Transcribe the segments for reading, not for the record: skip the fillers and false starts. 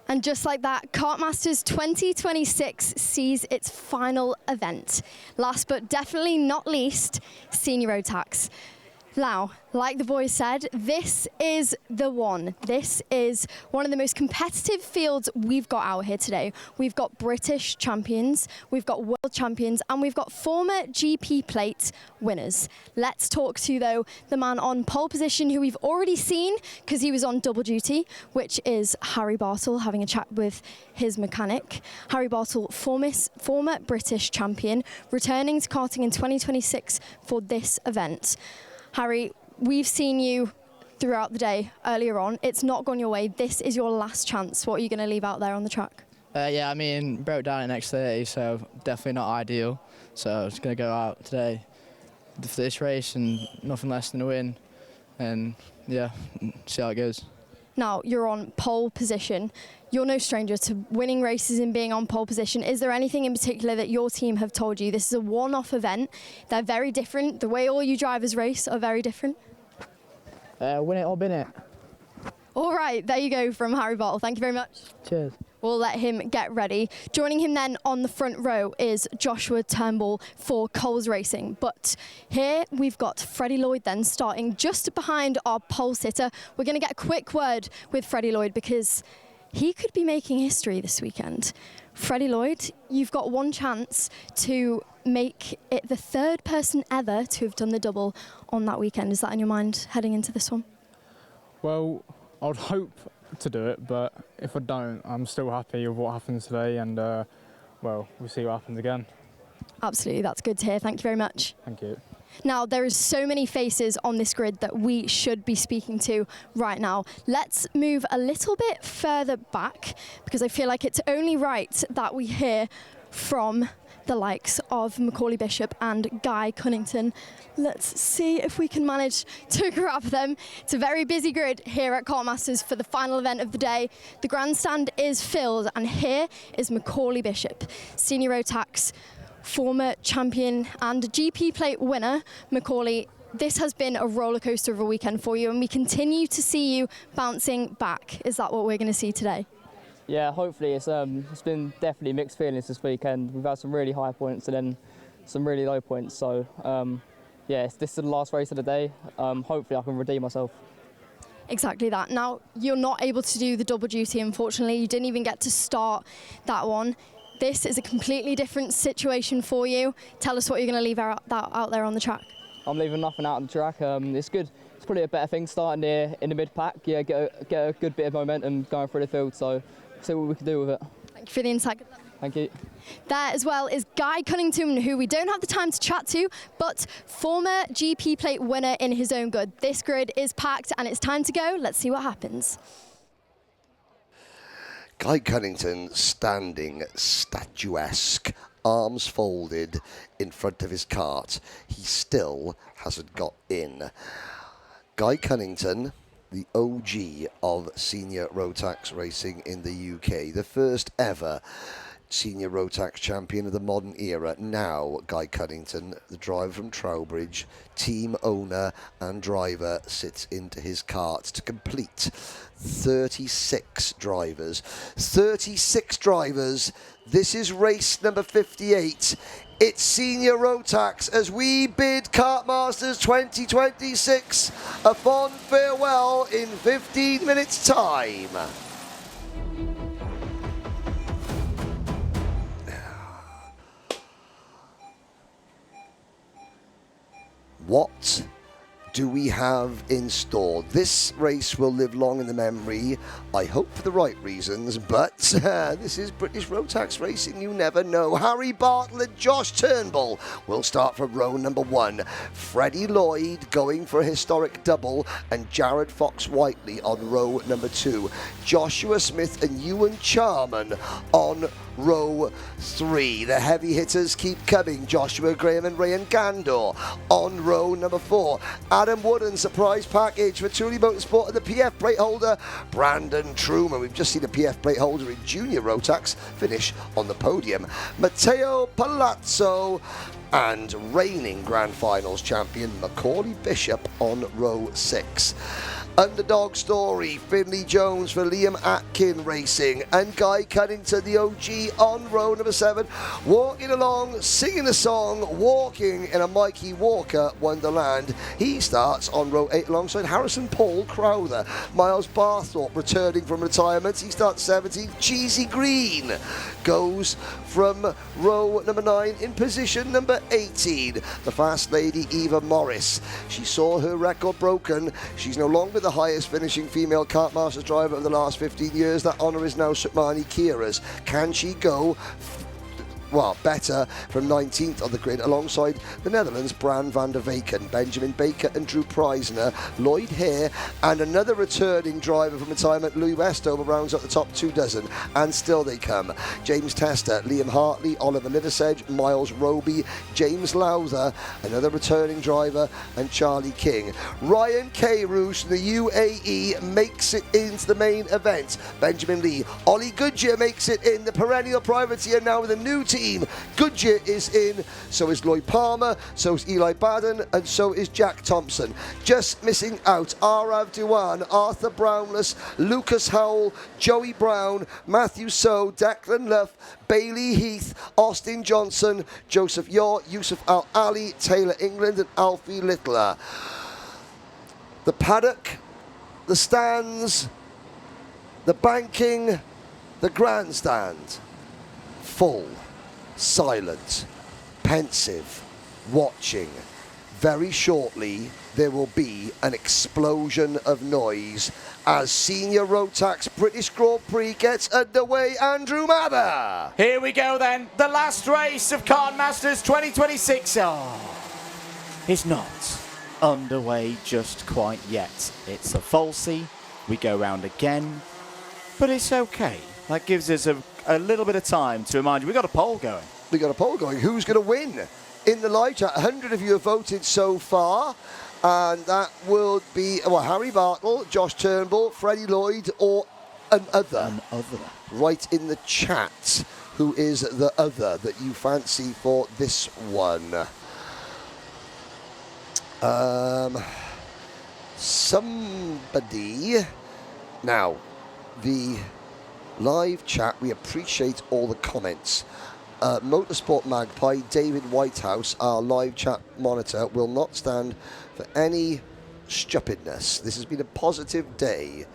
And just like that, Kartmasters 2026 sees its final event. Last but definitely not least, Senior Rotax. Now, like the boys said, this is the one. This is one of the most competitive fields we've got out here today. We've got British champions, we've got world champions, and we've got former GP plate winners. Let's talk to, though, the man on pole position who we've already seen because he was on double duty, which is Harry Bartle, having a chat with his mechanic. Harry Bartle, former British champion, returning to karting in 2026 for this event. Harry, we've seen you throughout the day earlier on. It's not gone your way. This is your last chance. What are you going to leave out there on the track? Yeah, I mean, broke down in X30, so definitely not ideal. So I'm just going to go out today for this race and nothing less than a win. And yeah, see how it goes. Now, you're on pole position. You're no stranger to winning races and being on pole position. Is there anything in particular that your team have told you? This is a one-off event. They're very different. The way all you drivers race are very different. Win it or bin it. All right, there you go from Harry Bartle. Thank you very much. Cheers. We'll let him get ready. Joining him then on the front row is Joshua Turnbull for Coles Racing. But here we've got Freddie Lloyd then starting just behind our pole sitter. We're going to get a quick word with Freddie Lloyd because he could be making history this weekend. Freddie Lloyd, you've got one chance to make it the third person ever to have done the double on that weekend. Is that in your mind heading into this one? Well, I would hope to do it, but if I don't, I'm still happy with what happens today, and well, we'll see what happens again. Absolutely, that's good to hear. Thank you very much. Thank you. Now, there is so many faces on this grid that we should be speaking to right now. Let's move a little bit further back because I feel like it's only right that we hear from the likes of Macaulay Bishop and Guy Cunnington. Let's see if we can manage to grab them. It's a very busy grid here at Kartmasters for the final event of the day. The grandstand is filled, and here is Macaulay Bishop, Senior Rotax, former champion and GP plate winner. Macaulay, this has been a roller coaster of a weekend for you, and we continue to see you bouncing back. Is that what we're going to see today? Yeah, hopefully. It's been definitely mixed feelings this weekend. We've had some really high points and then some really low points. So yeah, this is the last race of the day. Hopefully I can redeem myself. Exactly that. Now, you're not able to do the double duty, unfortunately. You didn't even get to start that one. This is a completely different situation for you. Tell us what you're going to leave out there on the track. I'm leaving nothing out on the track. It's good. It's probably a better thing starting there in the mid-pack. Yeah, get a good bit of momentum going through the field. So see what we can do with it. Thank you for the insight. Thank you. There as well is Guy Cunnington, who we don't have the time to chat to, but former GP plate winner in his own good. This grid is packed and it's time to go. Let's see what happens. Guy Cunnington standing statuesque, arms folded in front of his kart. He still hasn't got in. Guy Cunnington, the OG of Senior Rotax racing in the UK, the first ever Senior Rotax champion of the modern era. Now Guy Cunnington, the driver from Trowbridge, team owner and driver, sits into his kart to complete 36 drivers. 36 drivers. This is race number 58. It's Senior Rotax as we bid Kartmasters 2026 a fond farewell in 15 minutes' time. What do we have in store? This race will live long in the memory, I hope for the right reasons, but this is British Rotax racing, you never know. Harry Bartle and Josh Turnbull will start from row number 1. Freddie Lloyd going for a historic double, and Jared Fox-Whiteley on row number 2. Joshua Smith and Ewan Charman on row 3. The heavy hitters keep coming. Joshua Graham and Ryan Gandor on row number 4. Adam Wooden, surprise package for Thule Motorsport and the PF plate holder, Brandon Truman. We've just seen a PF plate holder in Junior Rotax finish on the podium. Matteo Palazzo and reigning Grand Finals champion Macaulay Bishop on row 6. Underdog Story, Finley Jones for Liam Atkin Racing, and Guy Cunnington, the OG, on row number 7, walking along, singing a song, walking in a Mikey Walker Wonderland. He starts on row 8 alongside Harrison Paul Crowther. Miles Barthorpe returning from retirement. He starts 17th. Cheesy Green goes from row number 9 in position number 18. The fast lady Eva Morris. She saw her record broken. She's no longer the highest finishing female Kartmasters driver of the last 15 years. That honour is now Sutmani Kira's. Can she go better from 19th on the grid alongside the Netherlands' Bran van der Weken, Benjamin Baker and Drew Preisner, Lloyd Hare, and another returning driver from retirement, Louis Westover, rounds up the top 2 dozen, and still they come. James Tester, Liam Hartley, Oliver Liversedge, Miles Roby, James Lowther, another returning driver, and Charlie King. Ryan Kairouche from the UAE makes it into the main event. Benjamin Lee, Ollie Goodyear makes it in, the perennial privateer now with a new team. Goodyear is in, so is Lloyd Palmer, so is Eli Baden, and so is Jack Thompson. Just missing out Arav Dewan, Arthur Brownless, Lucas Howell, Joey Brown, Matthew So, Declan Luff, Bailey Heath, Austin Johnson, Joseph Yaw, Yusuf Al Ali, Taylor England, and Alfie Littler. The paddock, the stands, the banking, the grandstand, full. Silent, pensive, watching. Very shortly there will be an explosion of noise as Senior Rotax British Grand Prix gets underway. Andrew Mather. Here we go then, the last race of Kartmasters 2026 is not underway just quite yet. It's a falsie, we go round again, but it's okay. That gives us a little bit of time to remind you, we've got a poll going. We've got a poll going. Who's going to win in the live chat? 100 of you have voted so far, and that will be Harry Bartle, Josh Turnbull, Freddie Lloyd, or an other. Right in the chat. Who is the other that you fancy for this one? Somebody. Now, the live chat, we appreciate all the comments. Motorsport Magpie, David Whitehouse, our live chat monitor, will not stand for any stupidness. This has been a positive day.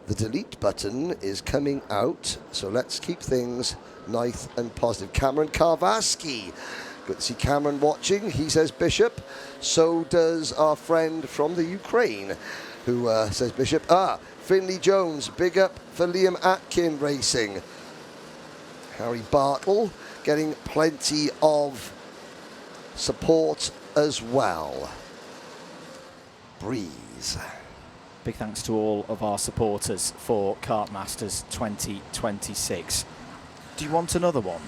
The delete button is coming out, so let's keep things nice and positive. Cameron Karvaski. Good to see Cameron watching. He says Bishop. So does our friend from the Ukraine, who says Bishop. Finley Jones, big up for Liam Atkin Racing. Harry Bartle getting plenty of support as well. Breeze. Big thanks to all of our supporters for Kartmasters 2026. Do you want another one?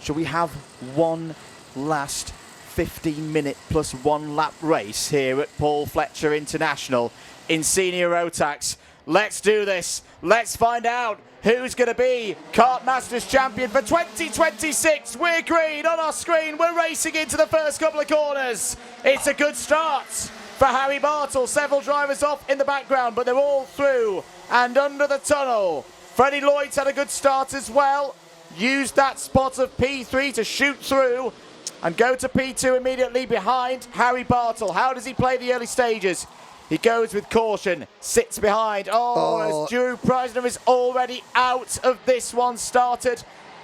Shall we have one last 15-minute plus 1 lap race here at Paul Fletcher International in Senior Rotax? Let's do this. Let's find out who's going to be Kartmasters champion for 2026. We're green on our screen. We're racing into the first couple of corners. It's a good start for Harry Bartle. Several drivers off in the background, but they're all through and under the tunnel. Freddie Lloyd's had a good start as well. Used that spot of P3 to shoot through and go to P2 immediately behind Harry Bartle. How does he play the early stages? He goes with caution, sits behind. As Drew Preisner is already out of this one. Started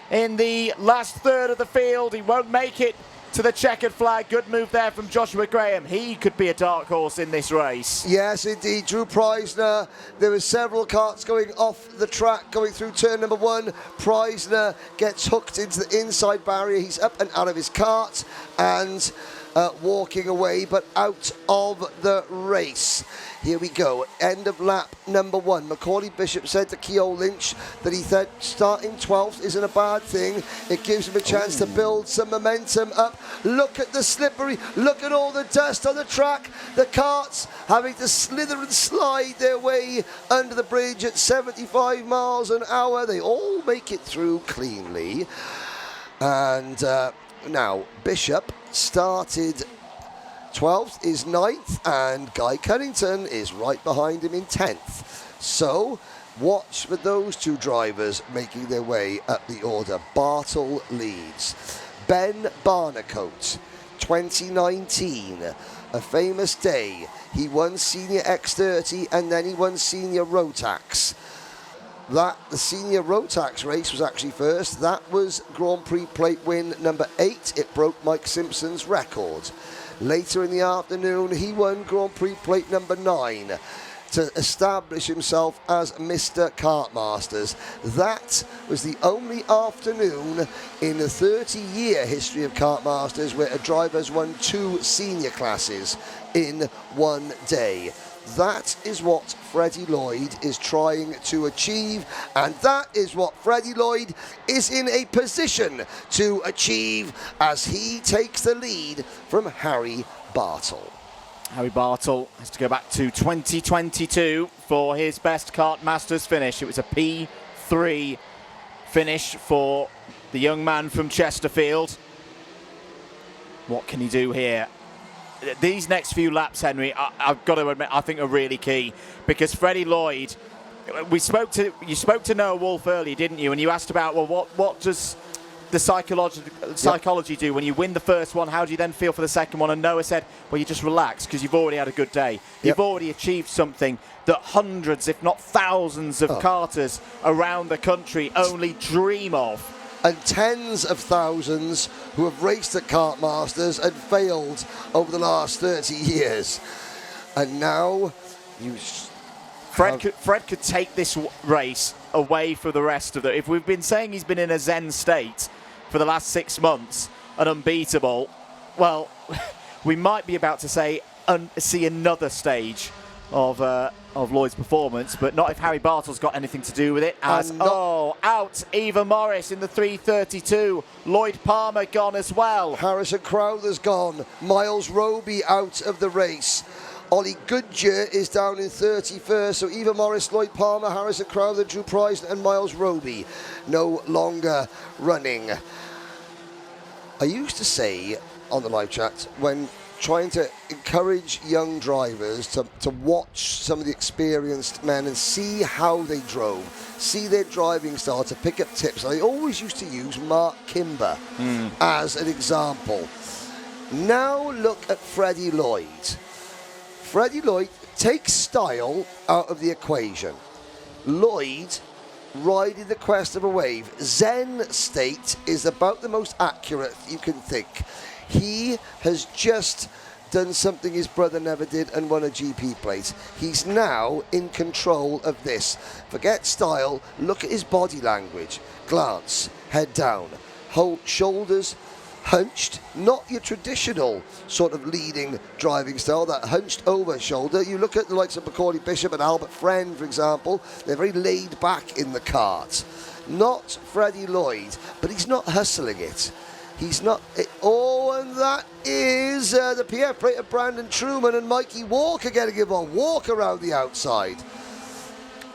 in the last third of the field. He won't make it to the checkered flag. Good move there from Joshua Graham. He could be a dark horse in this race. Yes, indeed. Drew Preisner. There were several karts going off the track, going through turn number 1. Preisner gets hooked into the inside barrier. He's up and out of his kart and walking away, but out of the race. Here we go, end of lap number 1. Macaulay Bishop said to Keogh Lynch that he thought starting 12th isn't a bad thing. It gives him a chance to build some momentum up. Look at the slippery, look at all the dust on the track. The karts having to slither and slide their way under the bridge at 75 miles an hour. They all make it through cleanly. And now Bishop started 12th is 9th, and Guy Cunnington is right behind him in 10th. So watch for those two drivers making their way up the order. Bartle leads. Ben Barnacote, 2019, a famous day. He won Senior X30 and then he won Senior Rotax. The Senior Rotax race was actually first. That was Grand Prix plate win number 8. It broke Mike Simpson's record. Later in the afternoon, he won Grand Prix plate number 9 to establish himself as Mr. Kartmasters. That was the only afternoon in the 30-year history of Kartmasters where a driver has won 2 senior classes in one day. That is what Freddie Lloyd is trying to achieve, and that is what Freddie Lloyd is in a position to achieve as he takes the lead from Harry Bartle. Harry Bartle has to go back to 2022 for his best Kartmasters finish. It was a P3 finish for the young man from Chesterfield. What can he do here? These next few laps, Henry, I've got to admit, I think are really key, because Freddie Lloyd, you spoke to Noah Wolf earlier, didn't you? And you asked about, well, what does the psychology do when you win the first one? How do you then feel for the second one? And Noah said, well, you just relax because you've already had a good day. You've already achieved something that hundreds, if not thousands of karters around the country only dream of. And tens of thousands who have raced at Kartmasters and failed over the last 30 years. And now Fred could take this race away for the rest of the... If we've been saying he's been in a zen state for the last 6 months and unbeatable, well, we might be about to see another stage of Lloyd's performance, but not if Harry Bartle's got anything to do with it. Out Eva Morris in the 332. Lloyd Palmer gone as well. Harrison Crowther's gone. Miles Roby out of the race. Ollie Goodyear is down in 31st, so Eva Morris, Lloyd Palmer, Harrison Crowther, Drew Price and Miles Roby no longer running. I used to say on the live chat, when trying to encourage young drivers to watch some of the experienced men and see how they drove, see their driving style, to pick up tips. I always used to use Mark Kimber as an example. Now look at Freddie Lloyd. Freddie Lloyd takes style out of the equation. Lloyd riding the crest of a wave. Zen state is about the most accurate you can think. He has just done something his brother never did and won a GP plate. He's now in control of this. Forget style, look at his body language. Glance, head down, hold shoulders hunched, not your traditional sort of leading driving style, that hunched over shoulder. You look at the likes of Macaulay Bishop and Albert Friend, for example, they're very laid back in the kart. Not Freddie Lloyd, but he's not hustling it. He's not... and that is the PF plate of Brandon Truman and Mikey Walker getting him a walk around the outside.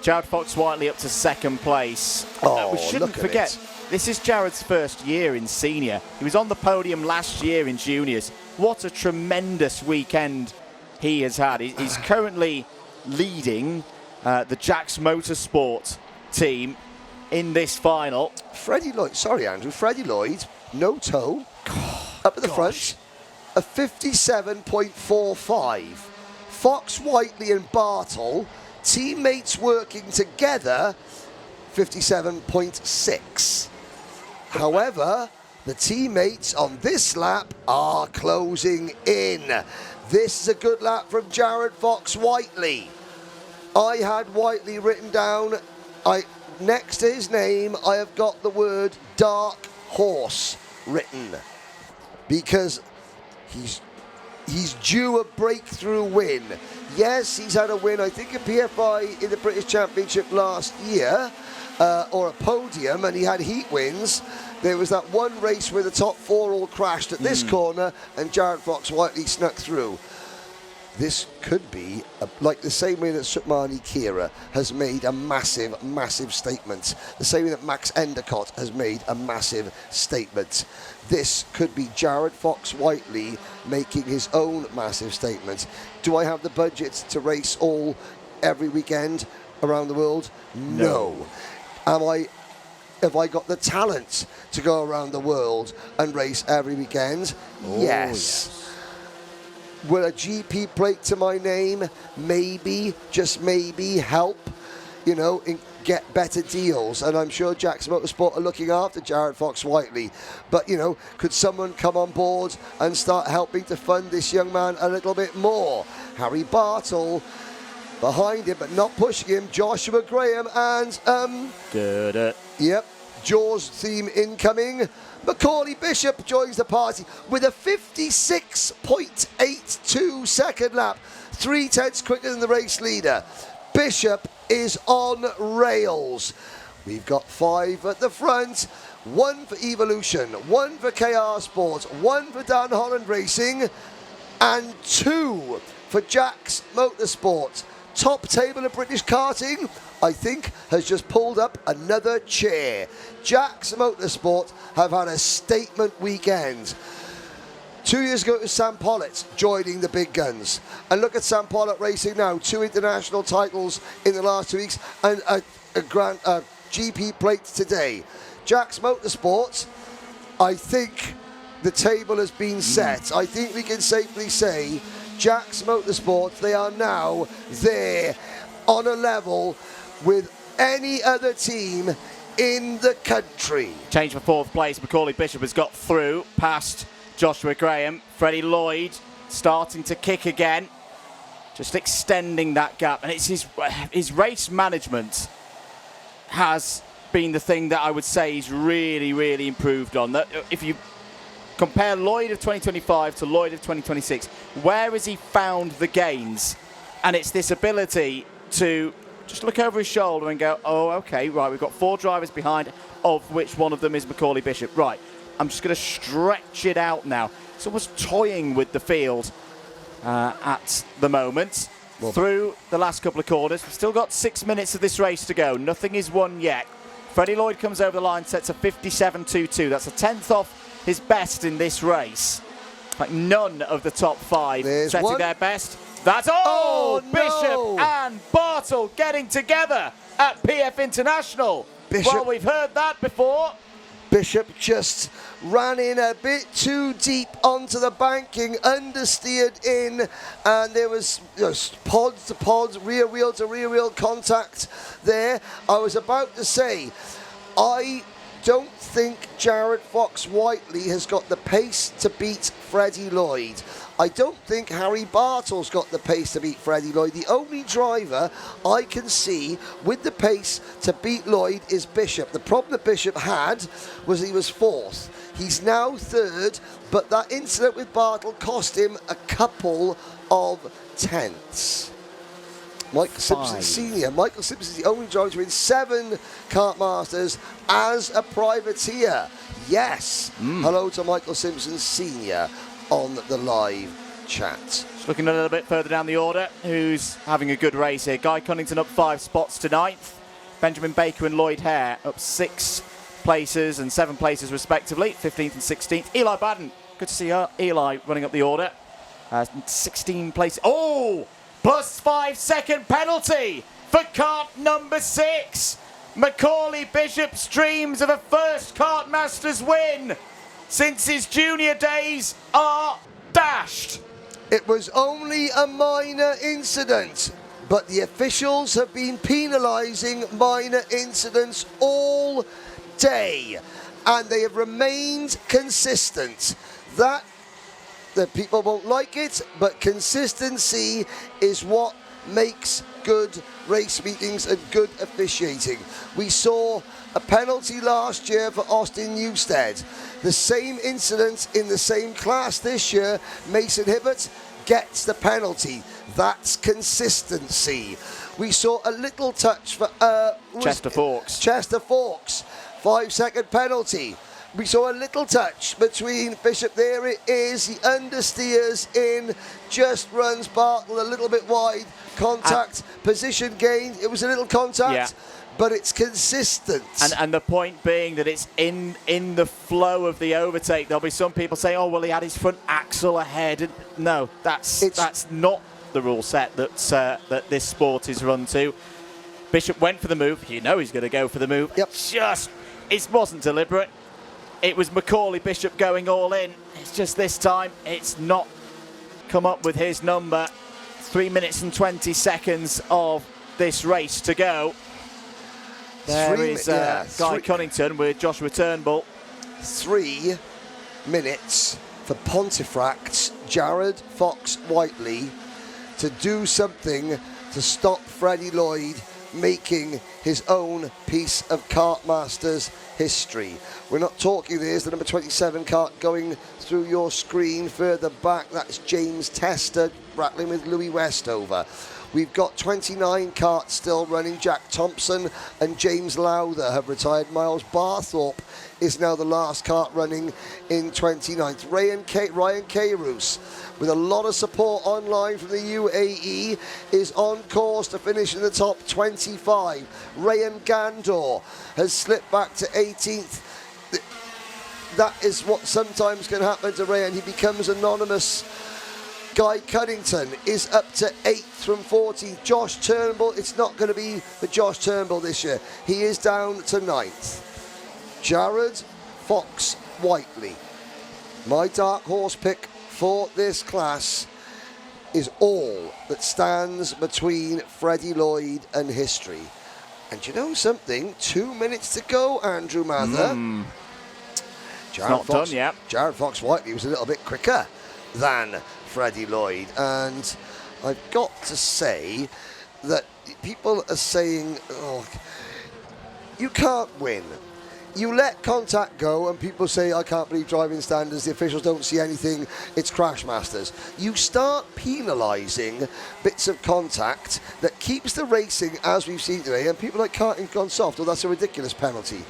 Jared Fox-Whiteley up to second place. We shouldn't forget, this is Jared's first year in senior. He was on the podium last year in juniors. What a tremendous weekend he has had. He's currently leading the Jax Motorsport team in this final. Freddie Lloyd, sorry Andrew, Freddie Lloyd, no toe, up at the front, a 57.45. Fox-Whiteley and Bartle, teammates working together, 57.6. However, the teammates on this lap are closing in. This is a good lap from Jared Fox-Whiteley. I had Whiteley written down. Next to his name, I have got the word Dark Horse written, because he's due a breakthrough win. Yes, he's had a win, I think, at PFI in the British Championship last year, or a podium, and he had heat wins. There was that one race where the top four all crashed at this corner, and Jared Fox-Whiteley snuck through. this could be like the same way that Sukmani Kira has made a massive, massive statement. The same way that Max Endicott has made a massive statement. This could be Jared Fox-Whiteley making his own massive statement. Do I have the budget to race every weekend around the world? No. Have I got the talent to go around the world and race every weekend? Yes. Will a GP plate to my name maybe, just maybe, help, get better deals? And I'm sure Jack's Motorsport are looking after Jared Fox-Whiteley. But, could someone come on board and start helping to fund this young man a little bit more? Harry Bartle behind him, but not pushing him. Joshua Graham and, Yep, Jaws theme incoming. Macaulay Bishop joins the party with a 56.82 second lap, 0.3 quicker than the race leader. Bishop is on rails. We've got 5 at the front, 1 for Evolution, 1 for KR Sports, 1 for Dan Holland Racing, and 2 for Jack's Motorsport. Top table of British karting, I think, has just pulled up another chair. Jack's Motorsport have had a statement weekend. 2 years ago, it was Sam Pollitt joining the big guns. And look at Sam Pollitt racing now. 2 international titles in the last 2 weeks and a GP plate today. Jack's Motorsport, I think the table has been set. I think we can safely say Jack's Motorsport, they are now there on a level with any other team in the country. Change for 4th place. Macaulay Bishop has got through past Joshua Graham. Freddie Lloyd starting to kick again, just extending that gap. And it's his race management has been the thing that I would say he's really, really improved on. That if you compare Lloyd of 2025 to Lloyd of 2026, where has he found the gains? And it's this ability to just look over his shoulder and go, oh, okay, right, we've got 4 drivers behind, of which one of them is Macaulay Bishop. Right, I'm just going to stretch it out now. It's almost toying with the field at the moment. Well, through the last couple of corners. We've still got 6 minutes of this race to go. Nothing is won yet. Freddie Lloyd comes over the line, sets a 57.22. That's a 10th off his best in this race. Like none of the top 5 setting their best. That's Bishop and Bartle getting together at PF International. Well, we've heard that before. Bishop just ran in a bit too deep onto the banking, understeered in, and there was pods to pods, rear wheel to rear wheel contact there. I was about to say, I don't think Jared Fox-Whiteley has got the pace to beat Freddie Lloyd. I don't think Harry Bartle's got the pace to beat Freddie Lloyd. The only driver I can see with the pace to beat Lloyd is Bishop. The problem that Bishop had was he was 4th. He's now 3rd, but that incident with Bartle cost him a couple of tenths. Michael Simpson Senior. Michael Simpson is the only driver to win 7 Kartmasters as a privateer. Yes. Hello to Michael Simpson Senior on the live chat. Just looking a little bit further down the order, who's having a good race here. Guy Cunnington up 5 spots to 9th. Benjamin Baker and Lloyd Hare up 6 places and 7 places respectively, 15th and 16th. Eli Baden, good to see Eli running up the order. 16 places. Oh! Plus 5 second penalty for kart number 6. Macaulay Bishop's dreams of a first Kartmasters win since his junior days are dashed. It was only a minor incident, but the officials have been penalising minor incidents all day, and they have remained consistent. That the people won't like it, but consistency is what makes good race meetings and good officiating. We saw a penalty last year for Austin Newstead. The same incident in the same class this year, Mason Hibbert gets the penalty. That's consistency. We saw a little touch for Chester Fawkes. Chester Fawkes, 5 second penalty. We saw a little touch between Bishop. There it is. He understeers in, just runs Bartle a little bit wide. Contact, position gained. It was a little contact, but it's consistent. And the point being that it's in the flow of the overtake. There'll be some people saying, oh, well, he had his front axle ahead. And no, that's not the rule set that this sport is run to. Bishop went for the move. You know he's going to go for the move. Yep. It wasn't deliberate. It was Macaulay Bishop going all in. It's just this time it's not come up with his number. 3 minutes and 20 seconds of this race to go. There is Guy Cunnington with Joshua Turnbull. 3 minutes for Pontefract's Jared Fox-Whiteley to do something to stop Freddie Lloyd making his own piece of Kartmasters history. We're not talking, there's the number 27 kart going through your screen further back. That's James Tester rattling with Louis Westover. We've got 29 karts still running. Jack Thompson and James Lowther have retired. Miles Barthorpe is now the last kart running in 29th. Ryan Cairus, with a lot of support online from the UAE, is on course to finish in the top 25. Rayan Gandor has slipped back to 18th. That is what sometimes can happen to Rayan. He becomes anonymous. Guy Cunnington is up to 8th from 14th. Josh Turnbull, it's not going to be for Josh Turnbull this year. He is down to 9th. Jared Fox-Whiteley, my dark horse pick for this class, is all that stands between Freddie Lloyd and history. And you know something? 2 minutes to go, Andrew Mather. Done yet. Jared Fox-Whiteley was a little bit quicker than Freddie Lloyd, and I've got to say that people are saying, oh, you can't win. You let contact go and people say, I can't believe driving standards, the officials don't see anything, it's Crashmasters. You start penalising bits of contact that keeps the racing as we've seen today, and people like karting gone soft, well, that's a ridiculous penalty.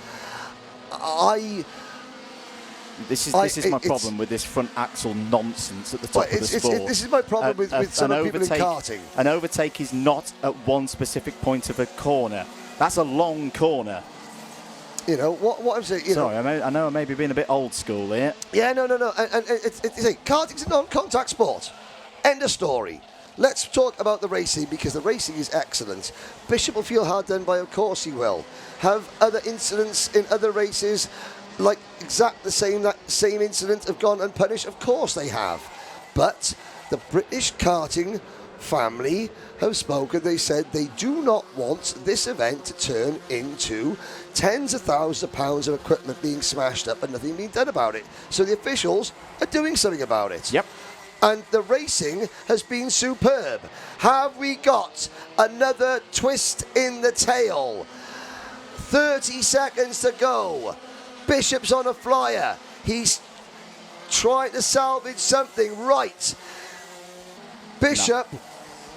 This is my problem with this front axle nonsense at the top of the sport. This is my problem with some people in karting. An overtake is not at one specific point of a corner. That's a long corner. You know, what I'm saying... I know I may be being a bit old school here. Yeah, no. And karting's a non-contact sport. End of story. Let's talk about the racing, because the racing is excellent. Bishop will feel hard done by, of course he will. Have other incidents in other races... like that same incident have gone unpunished? Of course they have. But the British karting family have spoken. They said they do not want this event to turn into tens of thousands of pounds of equipment being smashed up and nothing being done about it. So the officials are doing something about it. Yep. And the racing has been superb. Have we got another twist in the tail? 30 seconds to go. Bishop's on a flyer. He's trying to salvage something. Right. Bishop. No.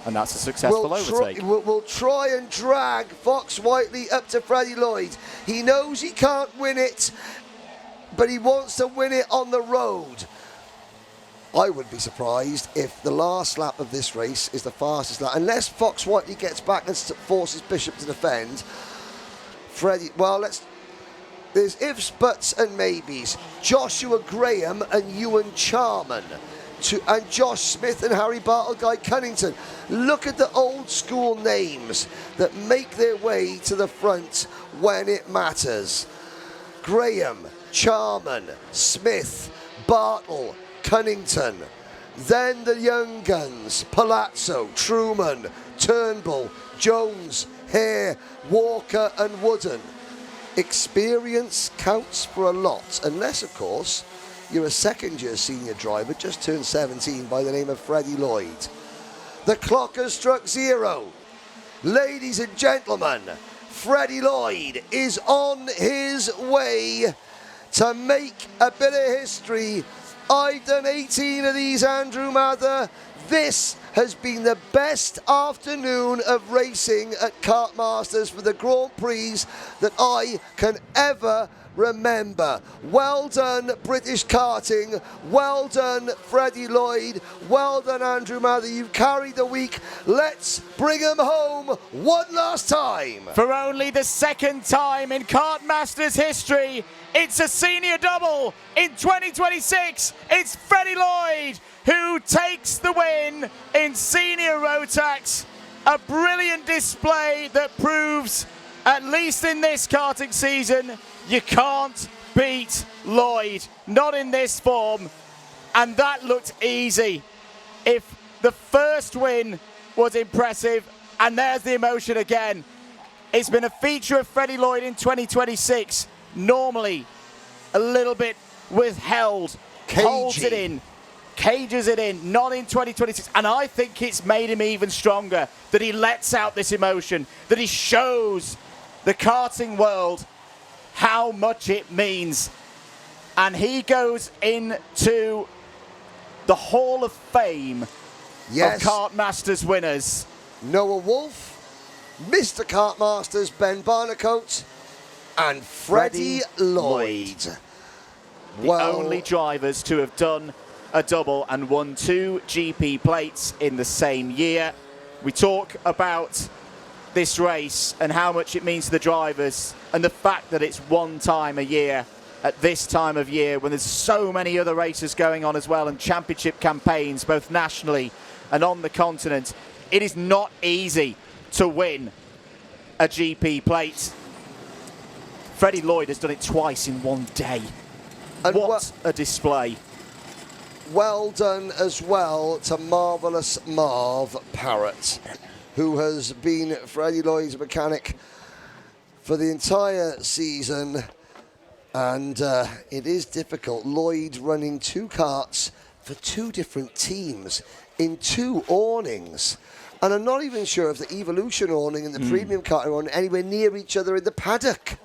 And that's a successful overtake. Will try and drag Fox-Whiteley up to Freddie Lloyd. He knows he can't win it, but he wants to win it on the road. I would be surprised if the last lap of this race is the fastest lap. Unless Fox-Whiteley gets back and forces Bishop to defend. Freddie, well, there's ifs, buts and maybes. Joshua Graham and Ewan Charman. And Josh Smith and Harry Bartle, Guy Cunnington. Look at the old school names that make their way to the front when it matters. Graham, Charman, Smith, Bartle, Cunnington. Then the young guns, Palazzo, Truman, Turnbull, Jones, Hare, Walker and Wooden. Experience counts for a lot, unless, of course, you're a second-year senior driver, just turned 17, by the name of Freddie Lloyd. The clock has struck 0. Ladies and gentlemen, Freddie Lloyd is on his way to make a bit of history. I've done 18 of these, Andrew Mather. This has been the best afternoon of racing at Kartmasters for the Grand Prix that I can ever remember. Well done, British karting. Well done, Freddie Lloyd. Well done, Andrew Mather. You've carried the week. Let's bring them home one last time. For only the second time in Kartmasters history, it's a senior double. In 2026, it's Freddie Lloyd who takes the win in Senior Rotax. A brilliant display that proves, at least in this karting season, you can't beat Lloyd, not in this form, and that looked easy. If the first win was impressive, and there's the emotion again, it's been a feature of Freddie Lloyd in 2026, normally a little bit withheld, holds it in, cages it in, not in 2026, and I think it's made him even stronger, that he lets out this emotion, that he shows the karting world how much it means. And he goes into the Hall of Fame of Kartmasters winners. Noah Wolf, Mr. Kartmasters Ben Barnacote, and Freddie Lloyd. The only drivers to have done a double and won 2 GP plates in the same year. We talk about this race and how much it means to the drivers, and the fact that it's one time a year at this time of year when there's so many other races going on as well, and championship campaigns both nationally and on the continent. It is not easy to win a GP plate. Freddie Lloyd has done it twice in one day. And what a display. Well done as well to Marvellous Marv Parrott, who has been Freddie Lloyd's mechanic for the entire season. And it is difficult. Lloyd running 2 karts for 2 different teams in 2 awnings. And I'm not even sure if the Evolution awning and the Premium kart are on anywhere near each other in the paddock.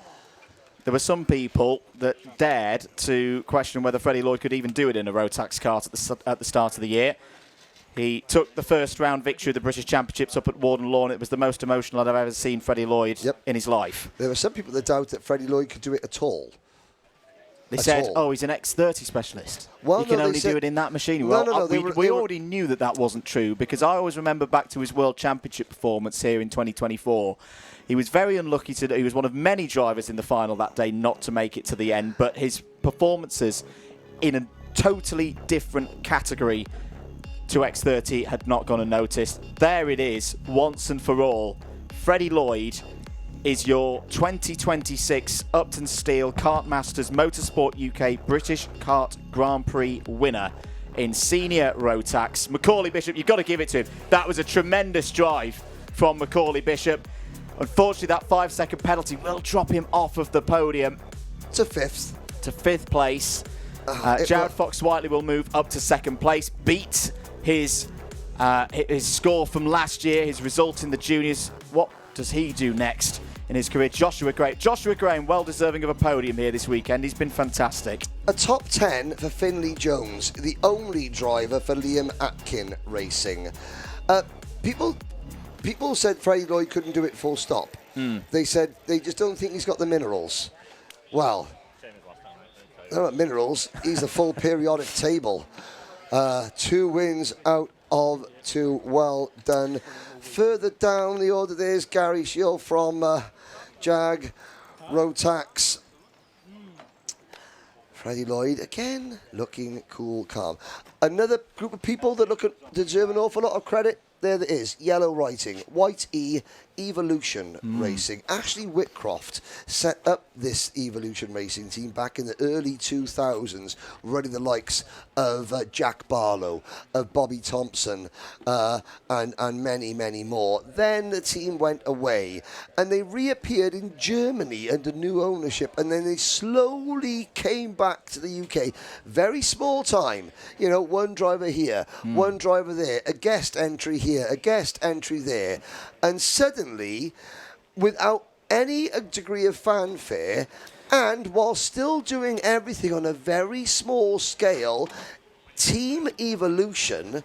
There were some people that dared to question whether Freddie Lloyd could even do it in a Rotax kart at the start of the year. He took the first round victory of the British Championships up at Warden Lawn. It was the most emotional I've ever seen Freddie Lloyd in his life. There were some people that doubt that Freddie Lloyd could do it at all. They said, oh, he's an X30 specialist. Well, he can only do it in that machine. Well, we already knew that that wasn't true, because I always remember back to his World Championship performance here in 2024. He was very unlucky he was one of many drivers in the final that day not to make it to the end, but his performances in a totally different category to X30 had not gone unnoticed. There it is, once and for all. Freddie Lloyd is your 2026 Uptonsteel Kartmasters Motorsport UK British Kart Grand Prix winner in Senior Rotax. Macaulay Bishop, you've got to give it to him. That was a tremendous drive from Macaulay Bishop. Unfortunately, that 5-second penalty will drop him off of the podium. To 5th. To 5th place. Jared Fox-Whiteley will move up to 2nd place. Beat his score from last year, his result in the juniors. What does he do next in his career? Joshua Graham, well deserving of a podium here this weekend. He's been fantastic. A top 10 for Finley Jones, the only driver for Liam Atkin Racing. People said Freddie Lloyd couldn't do it full stop. They said they just don't think he's got the minerals. Well, they're not minerals. He's the full periodic table. 2 wins out of 2. Well done. Further down the order, there's Gary Shield from Jag Rotax. Freddie Lloyd, again, looking cool, calm. Another group of people that deserve an awful lot of credit. There it is, yellow writing, white E, Evolution Racing. Ashley Whitcroft set up this Evolution Racing team back in the early 2000s, running the likes of Jack Barlow, of Bobby Thompson, and many, many more. Then the team went away, and they reappeared in Germany under new ownership, and then they slowly came back to the UK. Very small time, you know, 1 driver here, 1 driver there, a guest entry here, a guest entry there, and suddenly, without any degree of fanfare, and while still doing everything on a very small scale, Team Evolution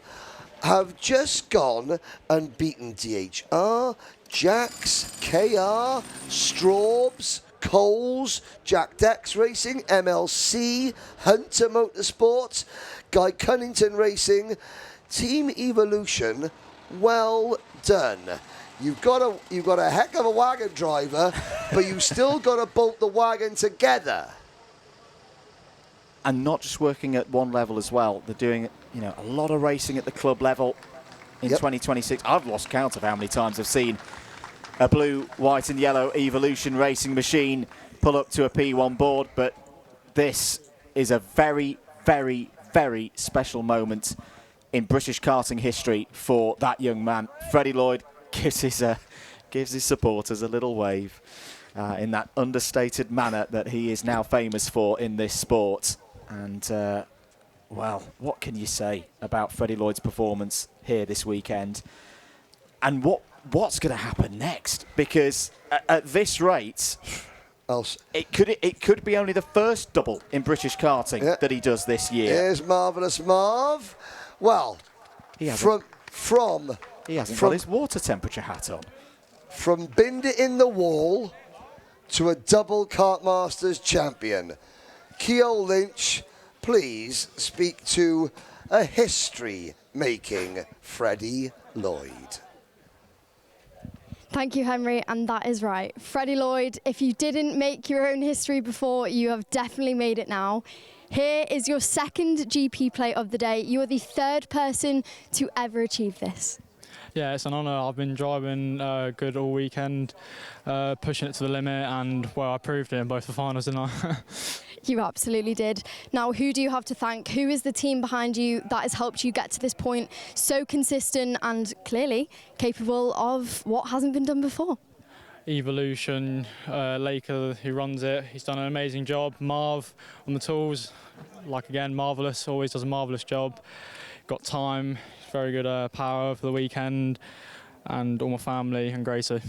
have just gone and beaten DHR, Jax, KR, Straubs, Coles, Jack Dex Racing, MLC, Hunter Motorsport, Guy Cunnington Racing, Team Evolution. Well done. You've got a heck of a wagon driver, but you've still got to bolt the wagon together. And not just working at one level as well. They're doing, a lot of racing at the club level in 2026. I've lost count of how many times I've seen a blue, white and yellow Evolution racing machine pull up to a P1 board, but this is a very, very, very special moment in British karting history for that young man. Freddie Lloyd gives his supporters a little wave in that understated manner that he is now famous for in this sport. And, well, what can you say about Freddie Lloyd's performance here this weekend? And what's going to happen next? Because at this rate, it could be only the first double in British karting that he does this year. Here's Marvellous Marv. Well, he hasn't got his water temperature hat on. From Binder in the wall to a double Kartmasters champion. Keogh Lynch, please speak to a history-making Freddie Lloyd. Thank you, Henry, and that is right. Freddie Lloyd, if you didn't make your own history before, you have definitely made it now. Here is your second GP plate of the day. You are the third person to ever achieve this. Yeah, it's an honour. I've been driving good all weekend, pushing it to the limit, and, well, I proved it in both the finals, didn't I? You absolutely did. Now, who do you have to thank? Who is the team behind you that has helped you get to this point, so consistent and clearly capable of what hasn't been done before? Evolution, Laker, who runs it, he's done an amazing job. Marv on the tools, again, marvellous, always does a marvellous job. Got time, very good power for the weekend, and all my family and Gracie.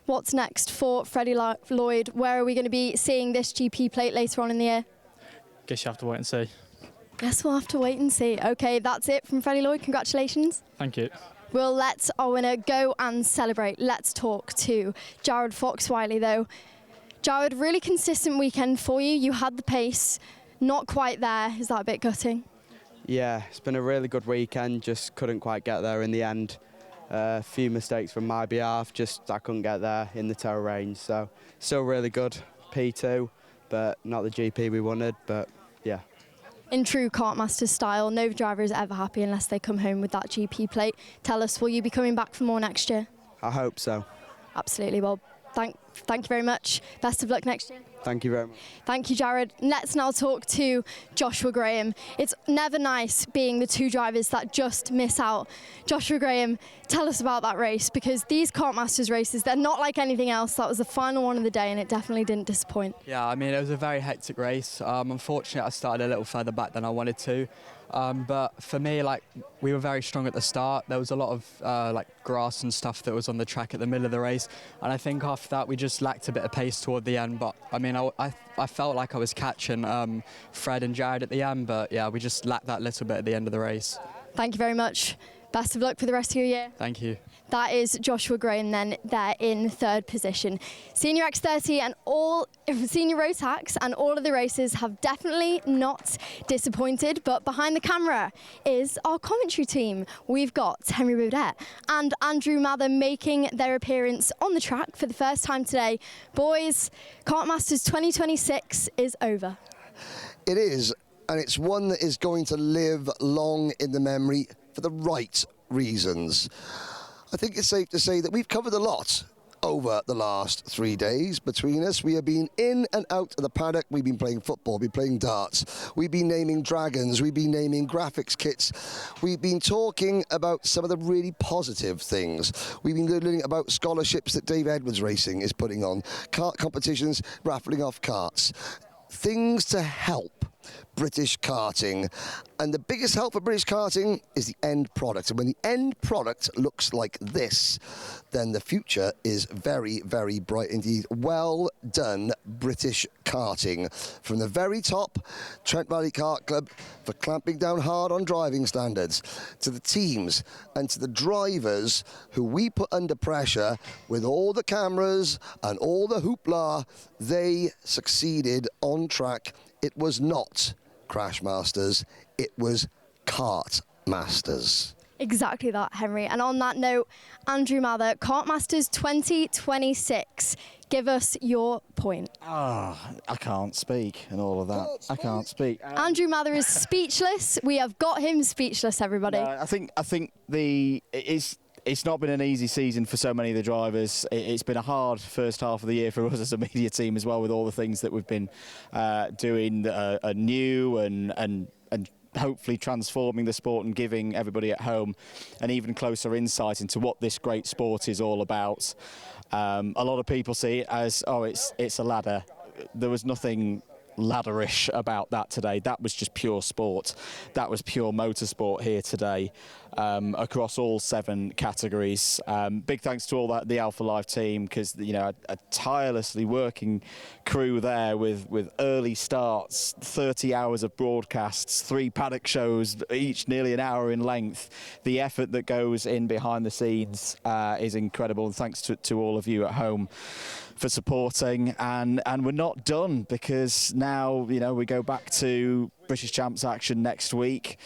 What's next for Freddie Lloyd? Where are we going to be seeing this GP plate later on in the year? Guess you have to wait and see. Guess we'll have to wait and see. Okay, that's it from Freddie Lloyd. Congratulations. Thank you. We'll let our winner go and celebrate. Let's talk to Jared Fox-Wiley, though. Jared, really consistent weekend for you. You had the pace, not quite there. Is that a bit gutting? Yeah, it's been a really good weekend, just couldn't quite get there in the end. A few mistakes from my behalf, I couldn't get there in the tow range. So still really good, P2, but not the GP we wanted, but yeah. In true Kartmasters style, no driver is ever happy unless they come home with that GP plate. Tell us, will you be coming back for more next year? I hope so. Absolutely. Well, thank you very much. Best of luck next year. Thank you very much. Thank you, Jared. Let's now talk to Joshua Graham. It's never nice being the two drivers that just miss out. Joshua Graham, tell us about that race, because these Kartmasters races, they're not like anything else. That was the final one of the day, and it definitely didn't disappoint. Yeah, I mean, it was a very hectic race. Unfortunately, I started a little further back than I wanted to. But for me, we were very strong at the start. There was a lot of grass and stuff that was on the track at the middle of the race, and I think after that we just lacked a bit of pace toward the end. But I mean, I felt like I was catching Fred and Jared at the end, but yeah, we just lacked that little bit at the end of the race. Thank you very much. Best of luck for the rest of your year. Thank you. That is Joshua Graham then, there in third position. Senior X30 and all Senior Rotax and all of the races have definitely not disappointed, but behind the camera is our commentary team. We've got Henry Baudet and Andrew Mather making their appearance on the track for the first time today. Boys, Kartmasters 2026 is over. It is, and it's one that is going to live long in the memory for the right reasons. I think it's safe to say that we've covered a lot over the last 3 days between us. We have been in and out of the paddock. We've been playing football, we've been playing darts, we've been naming dragons, we've been naming graphics kits. We've been talking about some of the really positive things. We've been learning about scholarships that Dave Edwards Racing is putting on, kart competitions, raffling off karts. Things to help British karting. And the biggest help for British karting is the end product. And when the end product looks like this, then the future is very, very bright indeed. Well done, British karting. From the very top, Trent Valley Kart Club for clamping down hard on driving standards, to the teams and to the drivers who we put under pressure with all the cameras and all the hoopla. They succeeded on track. It was not Crashmasters, it was Kartmasters. Exactly that, Henry. And on that note, Andrew Mather, Kartmasters 2026. Give us your point. I can't speak and all of that. I can't speak. Andrew Mather is speechless. We have got him speechless, everybody. I think it's not been an easy season for so many of the drivers. It's been a hard first half of the year for us as a media team as well, with all the things that we've been doing new and hopefully transforming the sport and giving everybody at home an even closer insight into what this great sport is all about. A lot of people see it as, oh, it's a ladder. There was nothing ladderish about that today. That was just pure sport. That was pure motorsport here today, across all 7 categories. Big thanks to all the Alpha Live team, because a tirelessly working crew there with early starts, 30 hours of broadcasts, 3 paddock shows, each nearly an hour in length. The effort that goes in behind the scenes is incredible, and thanks to all of you at home for supporting. And we're not done, because now we go back to British Champs action next week.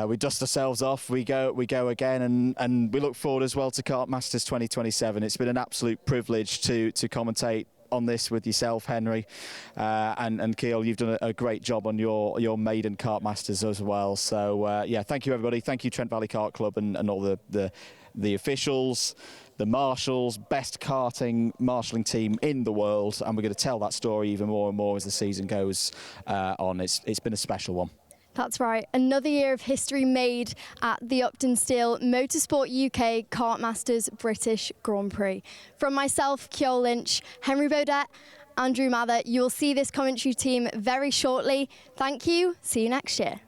We dust ourselves off, we go again, and we look forward as well to Kartmasters 2027. It's been an absolute privilege to commentate on this with yourself, Henry, and Keel. You've done a great job on your maiden Kartmasters as well. So yeah, thank you everybody. Thank you Trent Valley Kart Club and all the officials, the marshals, best karting marshalling team in the world, and we're going to tell that story even more and more as the season goes on. It's been a special one. That's right. Another year of history made at the Uptonsteel Motorsport UK Kartmasters British Grand Prix. From myself, Keol Lynch, Henry Baudet, Andrew Mather, you will see this commentary team very shortly. Thank you. See you next year.